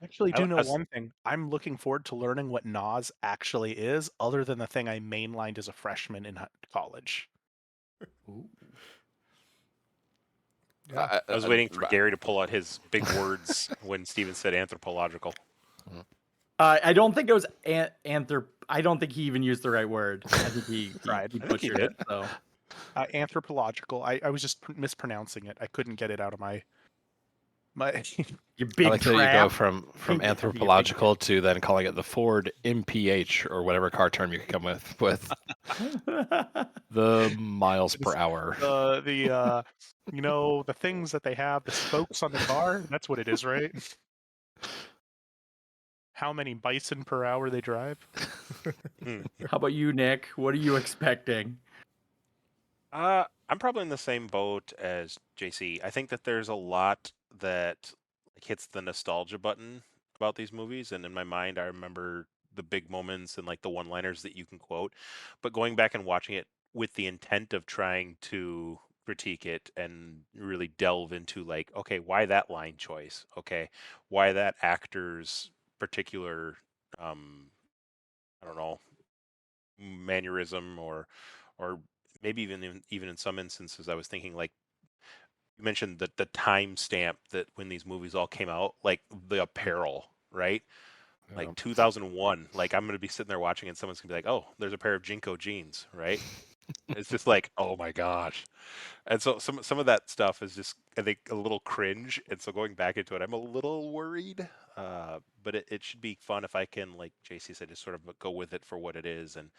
[SPEAKER 2] Actually, do know
[SPEAKER 5] I was-
[SPEAKER 2] one thing. I'm looking forward to learning what Nas actually is, other than the thing I mainlined as a freshman in college.
[SPEAKER 1] Yeah.
[SPEAKER 5] I was waiting for Gary to pull out his big words when Steven said anthropological.
[SPEAKER 6] I don't think it was I don't think he even used the right word. I think he
[SPEAKER 2] Tried.
[SPEAKER 6] he
[SPEAKER 5] I think he
[SPEAKER 6] butchered
[SPEAKER 5] did.
[SPEAKER 6] it. So
[SPEAKER 2] Anthropological. I was just mispronouncing it. I couldn't get it out of my.
[SPEAKER 6] you big
[SPEAKER 4] I like that you go
[SPEAKER 6] crap.
[SPEAKER 4] from
[SPEAKER 6] You big
[SPEAKER 4] anthropological to then calling it the Ford MPH or whatever car term you could come with the miles per hour.
[SPEAKER 2] The the things that they have, the spokes on the car. That's what it is, right? How many bison per hour they drive?
[SPEAKER 6] How about you, Nick? What are you expecting?
[SPEAKER 5] I'm probably in the same boat as JC. I think that there's a lot that hits the nostalgia button about these movies, and in my mind, I remember the big moments and like the one-liners that you can quote. But going back and watching it with the intent of trying to critique it and really delve into like, okay, why that line choice? Okay, why that actor's particular, I don't know, mannerism or or maybe even in some instances, I was thinking like you mentioned the time stamp that when these movies all came out, like the apparel, right? Like 2001, like I'm gonna be sitting there watching, and someone's gonna be like, "Oh, there's a pair of Jinko jeans," right? It's just like, oh my gosh. And so some of that stuff is just, I think, a little cringe. And so going back into it, I'm a little worried. But it should be fun if I can, like JC said, just sort of go with it for what it is and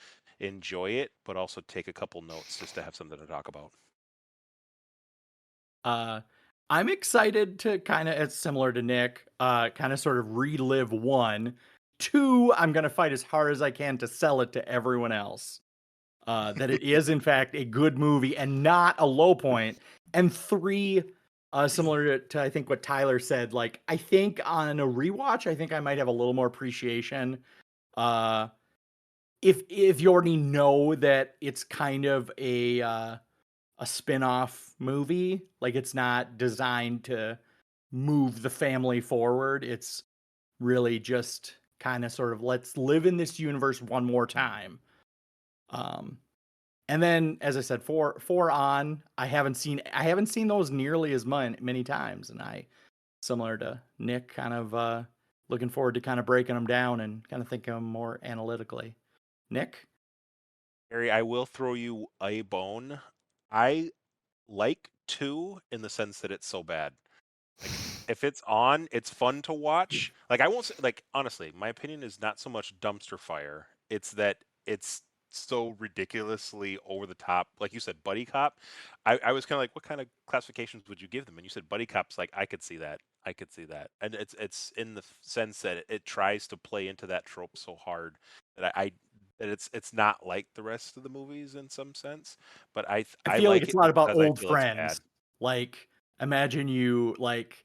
[SPEAKER 5] enjoy it, but also take a couple notes just to have something to talk about.
[SPEAKER 6] I'm excited to kind of, it's similar to Nick, kind of sort of relive 1. 2, I'm going to fight as hard as I can to sell it to everyone else. That it is, in fact, a good movie and not a low point. And 3, similar to I think what Tyler said, like, I think on a rewatch, I think I might have a little more appreciation. If you already know that it's kind of a spin-off movie, like it's not designed to move the family forward. It's really just kind of sort of, let's live in this universe one more time. And then, as I said, 4 on, I haven't seen those nearly as many times, and I, similar to Nick, kind of looking forward to kind of breaking them down and kind of thinking of them more analytically. Nick?
[SPEAKER 5] Harry, I will throw you a bone. I like 2 in the sense that it's so bad. Like, if it's on, it's fun to watch. Like, I won't say, like, honestly, my opinion is not so much dumpster fire. It's that it's so ridiculously over the top. Like you said, buddy cop. I was kind of like, what kind of classifications would you give them? And you said buddy cop's like, I could see that. I could see that. And it's in the sense that it tries to play into that trope so hard that that it's not like the rest of the movies in some sense. But I
[SPEAKER 6] feel like
[SPEAKER 5] like
[SPEAKER 6] it's
[SPEAKER 5] it
[SPEAKER 6] a lot about
[SPEAKER 5] because I
[SPEAKER 6] old
[SPEAKER 5] feel it's bad.
[SPEAKER 6] friends. Like, imagine you like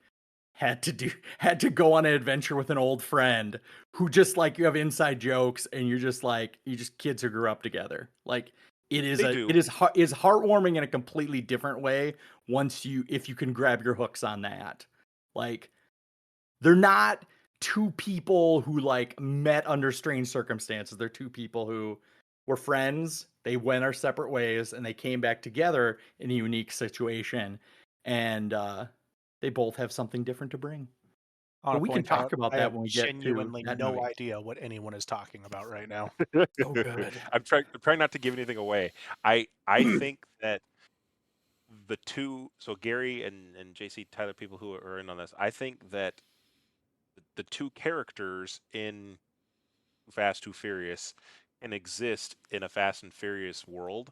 [SPEAKER 6] had to go on an adventure with an old friend who just like, you have inside jokes and you're just like, you just kids who grew up together. Like, it is
[SPEAKER 5] They do.
[SPEAKER 6] is heartwarming in a completely different way if you can grab your hooks on that. Like, they're not 2 people who like met under strange circumstances. They're 2 people who were friends. They went our separate ways and they came back together in a unique situation. And they both have something different to bring.
[SPEAKER 2] But
[SPEAKER 6] we can talk about
[SPEAKER 2] I
[SPEAKER 6] that
[SPEAKER 2] have
[SPEAKER 6] when we get to
[SPEAKER 2] genuinely
[SPEAKER 6] that
[SPEAKER 2] no
[SPEAKER 6] movie.
[SPEAKER 2] idea what anyone is talking about right now.
[SPEAKER 6] Oh, good.
[SPEAKER 5] I'm trying not to give anything away. I think that the 2, so Gary and JC, Tyler, people who are in on this, I think that the 2 characters in Fast Too Furious can exist in a Fast and Furious world,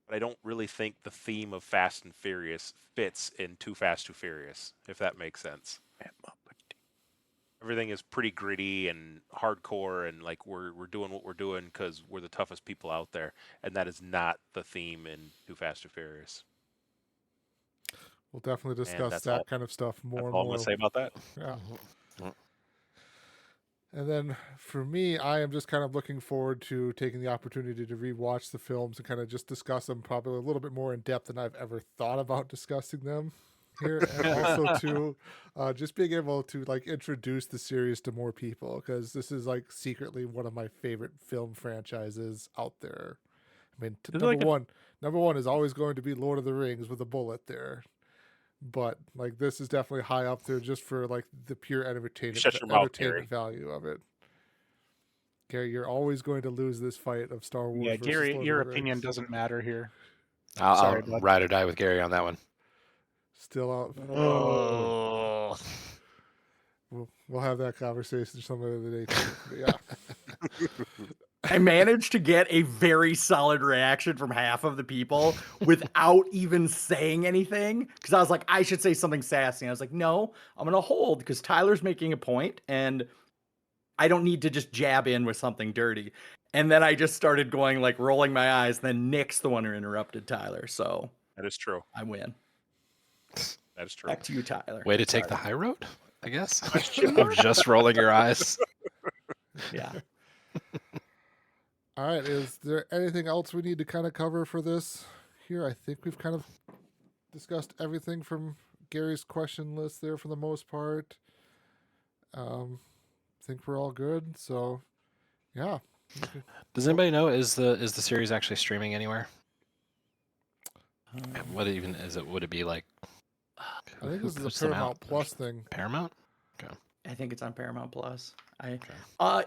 [SPEAKER 5] but I don't really think the theme of Fast and Furious fits in Too Fast Too Furious, if that makes sense. Everything is pretty gritty and hardcore, and like we're doing what we're doing because we're the toughest people out there, and that is not the theme in Too Fast Too Furious.
[SPEAKER 1] We'll definitely discuss
[SPEAKER 5] that's
[SPEAKER 1] that
[SPEAKER 5] all-
[SPEAKER 1] kind of stuff more
[SPEAKER 5] That's
[SPEAKER 1] and
[SPEAKER 5] all I'm
[SPEAKER 1] more.
[SPEAKER 5] gonna say about that.
[SPEAKER 1] Yeah. And then for me, I am just kind of looking forward to taking the opportunity to rewatch the films and kind of just discuss them probably a little bit more in depth than I've ever thought about discussing them here. And also to just being able to like introduce the series to more people, because this is like secretly one of my favorite film franchises out there. I mean, number one is always going to be Lord of the Rings with a bullet there. But like this is definitely high up there just for like the pure
[SPEAKER 5] Shut your mouth,
[SPEAKER 1] entertainment value of it. Gary, you're always going to lose this fight of Star Wars.
[SPEAKER 2] Yeah,
[SPEAKER 1] versus
[SPEAKER 2] Gary,
[SPEAKER 1] Lord
[SPEAKER 2] your
[SPEAKER 1] of the
[SPEAKER 2] opinion
[SPEAKER 1] Rings.
[SPEAKER 2] doesn't matter here.
[SPEAKER 4] I'll
[SPEAKER 2] Sorry, bud.
[SPEAKER 4] ride or die with Gary on that one.
[SPEAKER 1] Still out.
[SPEAKER 4] Oh.
[SPEAKER 1] We'll have that conversation some other day. Too. But yeah.
[SPEAKER 6] I managed to get a very solid reaction from half of the people without even saying anything, because I was like, I should say something sassy. And I was like, no, I'm going to hold because Tyler's making a point and I don't need to just jab in with something dirty. And then I just started going, like, rolling my eyes. Then Nick's the one who interrupted Tyler. So
[SPEAKER 5] That is true.
[SPEAKER 6] I win.
[SPEAKER 5] That is true.
[SPEAKER 6] Back to you, Tyler.
[SPEAKER 4] Way to take the high road, I guess.
[SPEAKER 5] Question
[SPEAKER 4] Of just rolling your eyes.
[SPEAKER 6] Yeah.
[SPEAKER 1] All right. Is there anything else we need to kind of cover for this here? I think we've kind of discussed everything from Gary's question list there for the most part. I think we're all good. So, yeah.
[SPEAKER 4] Does anybody know, is the series actually streaming anywhere? What even is it? Would it be like?
[SPEAKER 1] I think
[SPEAKER 4] who
[SPEAKER 1] this is
[SPEAKER 4] puts
[SPEAKER 1] a
[SPEAKER 4] them out?
[SPEAKER 1] Paramount Plus thing.
[SPEAKER 4] Paramount.
[SPEAKER 6] I think it's on Paramount Plus.
[SPEAKER 4] Okay.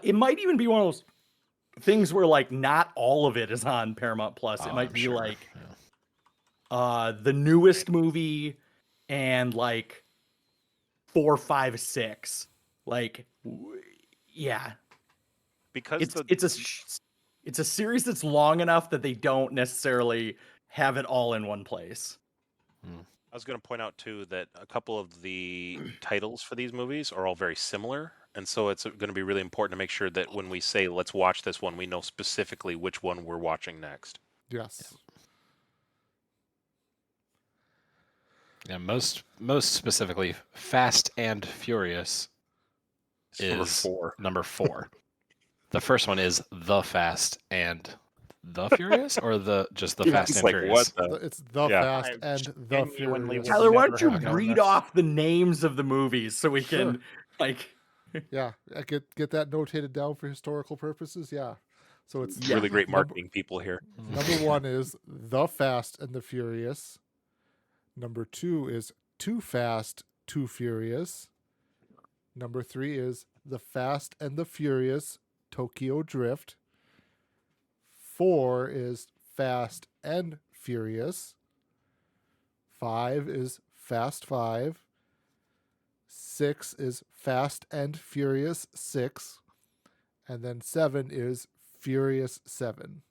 [SPEAKER 6] It might even be one of those things where like not all of it is on Paramount Plus. It
[SPEAKER 4] Oh,
[SPEAKER 6] might
[SPEAKER 4] I'm
[SPEAKER 6] be
[SPEAKER 4] sure,
[SPEAKER 6] like
[SPEAKER 4] yeah.
[SPEAKER 6] the newest movie and like 4, 5, 6. Like, yeah,
[SPEAKER 5] Because
[SPEAKER 6] it's a series that's long enough that they don't necessarily have it all in one place.
[SPEAKER 5] I was going to point out too that a couple of the titles for these movies are all very similar, and so it's going to be really important to make sure that when we say let's watch this one, we know specifically which one we're watching next.
[SPEAKER 1] Yes.
[SPEAKER 4] Yeah, most specifically, Fast and Furious
[SPEAKER 5] It's
[SPEAKER 4] is number 4. The first one is The Fast and the Furious, or just the Fast and
[SPEAKER 5] like,
[SPEAKER 4] Furious.
[SPEAKER 1] It's The
[SPEAKER 5] Yeah.
[SPEAKER 1] Fast
[SPEAKER 2] I
[SPEAKER 1] and The
[SPEAKER 2] genuinely
[SPEAKER 1] Furious.
[SPEAKER 2] would
[SPEAKER 6] Tyler, why
[SPEAKER 2] never
[SPEAKER 6] don't you
[SPEAKER 2] have known
[SPEAKER 6] read
[SPEAKER 2] this.
[SPEAKER 6] off the names of the movies so we
[SPEAKER 1] Sure.
[SPEAKER 6] can like
[SPEAKER 1] Yeah, I get that notated down for historical purposes. Yeah, so it's
[SPEAKER 6] Yeah.
[SPEAKER 5] Really great marketing people here.
[SPEAKER 1] Number 1 is The Fast and the Furious. Number 2 is Too Fast, Too Furious. Number 3 is The Fast and the Furious, Tokyo Drift. 4 is Fast and Furious. 5 is Fast 5. 6 is Fast and Furious 6. And then 7 is Furious 7.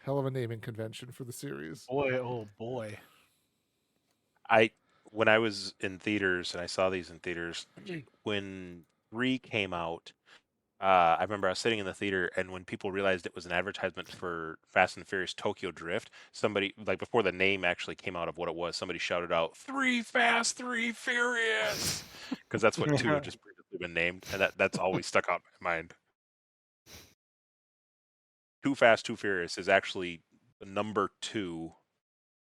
[SPEAKER 1] Hell of a naming convention for the series.
[SPEAKER 2] Boy, oh boy.
[SPEAKER 5] When I was in theaters and I saw these in theaters, when 3 came out, I remember I was sitting in the theater, and when people realized it was an advertisement for Fast and Furious Tokyo Drift, somebody, like before the name actually came out of what it was, somebody shouted out, 3 Fast, 3 Furious, because that's what 2 had just previously been named, and that's always stuck out in my mind. 2 Fast, 2 Furious is actually the number 2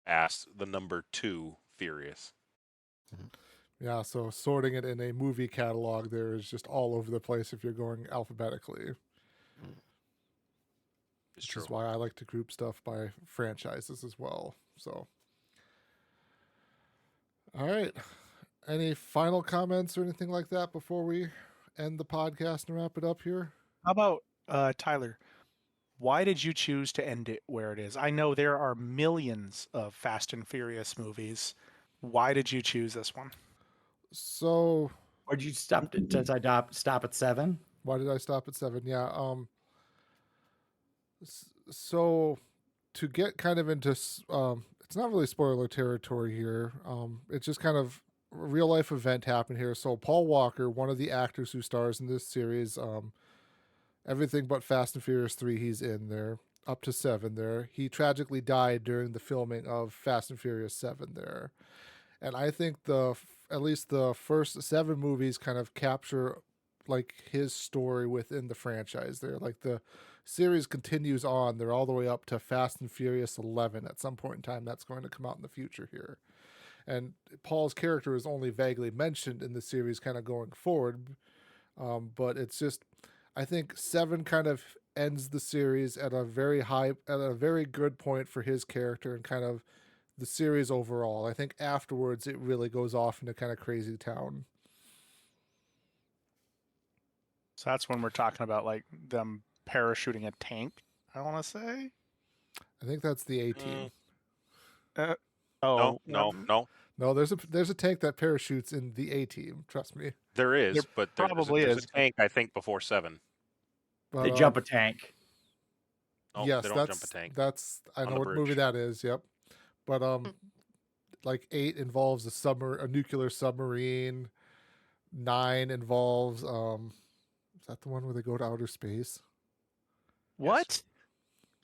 [SPEAKER 5] Fast, the number 2 Furious.
[SPEAKER 1] Yeah, so sorting it in a movie catalog there is just all over the place if you're going alphabetically.
[SPEAKER 5] It's
[SPEAKER 1] Which
[SPEAKER 5] true.
[SPEAKER 1] is why I like to group stuff by franchises as well. So, all right. Any final comments or anything like that before we end the podcast and wrap it up here?
[SPEAKER 2] How about Tyler? Why did you choose to end it where it is? I know there are millions of Fast and Furious movies. Why did you choose this one?
[SPEAKER 1] So,
[SPEAKER 6] Or did you stop at 7?
[SPEAKER 1] why did I stop at 7? Yeah. So to get kind of into, it's not really spoiler territory here. It's just kind of a real life event happened here. So Paul Walker, one of the actors who stars in this series, everything but Fast and Furious 3, he's in there, up to 7 there. He tragically died during the filming of Fast and Furious 7 there. And I think at least the first 7 movies kind of capture like his story within the franchise there. Like the series continues on. They're all the way up to Fast and Furious 11 at some point in time. That's going to come out in the future here. And Paul's character is only vaguely mentioned in the series kind of going forward. But it's just, I think 7 kind of ends the series at a very good point for his character and kind of the series overall. I think afterwards it really goes off into kind of crazy town.
[SPEAKER 2] So that's when we're talking about like them parachuting a tank, I want to say.
[SPEAKER 1] I think that's the A-Team.
[SPEAKER 2] Oh,
[SPEAKER 5] No.
[SPEAKER 1] No, there's a tank that parachutes in the A-Team. Trust me.
[SPEAKER 5] There is,
[SPEAKER 2] There
[SPEAKER 5] but
[SPEAKER 2] probably
[SPEAKER 5] there's
[SPEAKER 2] is.
[SPEAKER 5] a tank, I think, before 7.
[SPEAKER 1] But,
[SPEAKER 6] They jump a tank.
[SPEAKER 5] No,
[SPEAKER 1] yes,
[SPEAKER 5] they don't jump a tank.
[SPEAKER 1] That's I
[SPEAKER 5] On
[SPEAKER 1] know
[SPEAKER 5] the
[SPEAKER 1] what movie
[SPEAKER 5] bridge.
[SPEAKER 1] that is. Yep. But like 8 involves a nuclear submarine. 9 involves is that the one where they go to outer space?
[SPEAKER 2] what?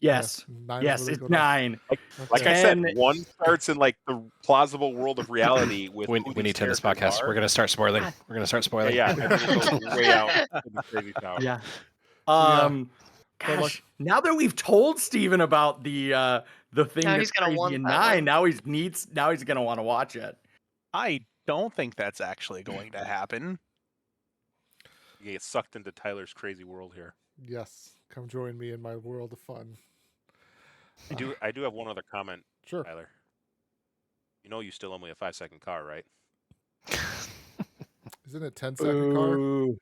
[SPEAKER 6] Yes.
[SPEAKER 1] 9 is
[SPEAKER 6] Yes,
[SPEAKER 1] where they
[SPEAKER 6] it's
[SPEAKER 1] go to-
[SPEAKER 6] 9.
[SPEAKER 5] Like I
[SPEAKER 1] Okay.
[SPEAKER 5] said,
[SPEAKER 6] 10
[SPEAKER 5] 1 starts in like the plausible world of reality with
[SPEAKER 4] We
[SPEAKER 5] who
[SPEAKER 4] need
[SPEAKER 5] these
[SPEAKER 4] to end this
[SPEAKER 5] characters
[SPEAKER 4] podcast.
[SPEAKER 5] are.
[SPEAKER 4] We're gonna start spoiling. We're gonna start spoiling.
[SPEAKER 5] Yeah, and then it goes way out to the crazy town.
[SPEAKER 6] Yeah.
[SPEAKER 1] yeah.
[SPEAKER 6] Gosh, now that we've told Steven about the thing
[SPEAKER 3] Now
[SPEAKER 6] that's
[SPEAKER 3] he's gonna
[SPEAKER 6] crazy
[SPEAKER 3] want
[SPEAKER 6] in
[SPEAKER 3] that
[SPEAKER 6] 9,
[SPEAKER 3] one.
[SPEAKER 6] now he's gonna want to watch it.
[SPEAKER 2] I don't think that's actually going to happen.
[SPEAKER 5] You get sucked into Tyler's crazy world here.
[SPEAKER 1] Yes. Come join me in my world of fun.
[SPEAKER 5] I do have one other comment,
[SPEAKER 1] Sure.
[SPEAKER 5] Tyler. You know you still owe me a 5-second car, right?
[SPEAKER 1] Isn't it 10-second car?
[SPEAKER 6] Boo.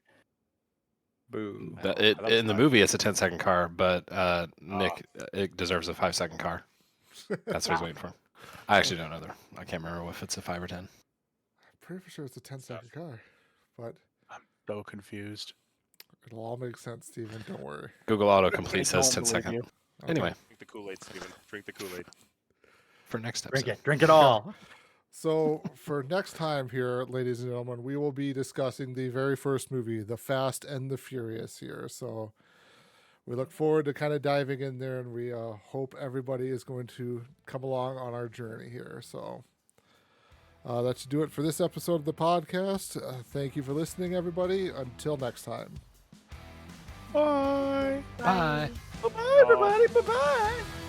[SPEAKER 6] Boo.
[SPEAKER 5] I know, I thought it was
[SPEAKER 4] In the
[SPEAKER 5] 5.
[SPEAKER 4] movie, it's a 10-second car, but Nick, it deserves a 5-second car. That's what he's waiting for. I actually don't know. I can't remember if it's a 5 or 10.
[SPEAKER 1] I'm pretty sure it's a 10-second car, but
[SPEAKER 2] I'm so confused.
[SPEAKER 1] it'll all make sense, Steven. Don't worry.
[SPEAKER 4] Google autocomplete
[SPEAKER 2] I
[SPEAKER 4] says
[SPEAKER 2] don't
[SPEAKER 4] 10
[SPEAKER 2] believe
[SPEAKER 4] second.
[SPEAKER 2] you.
[SPEAKER 1] Okay.
[SPEAKER 4] Anyway,
[SPEAKER 5] Drink the Kool-Aid, Steven. Drink the Kool-Aid.
[SPEAKER 4] for next
[SPEAKER 6] Drink
[SPEAKER 4] episode.
[SPEAKER 6] it. Drink it all.
[SPEAKER 1] So for next time here, ladies and gentlemen, we will be discussing the very first movie, The Fast and the Furious here. So we look forward to kind of diving in there, and we hope everybody is going to come along on our journey here. So that should do it for this episode of the podcast. Thank you for listening, everybody. Until next time.
[SPEAKER 2] Bye.
[SPEAKER 4] Bye.
[SPEAKER 6] Bye-bye, everybody. Bye-bye.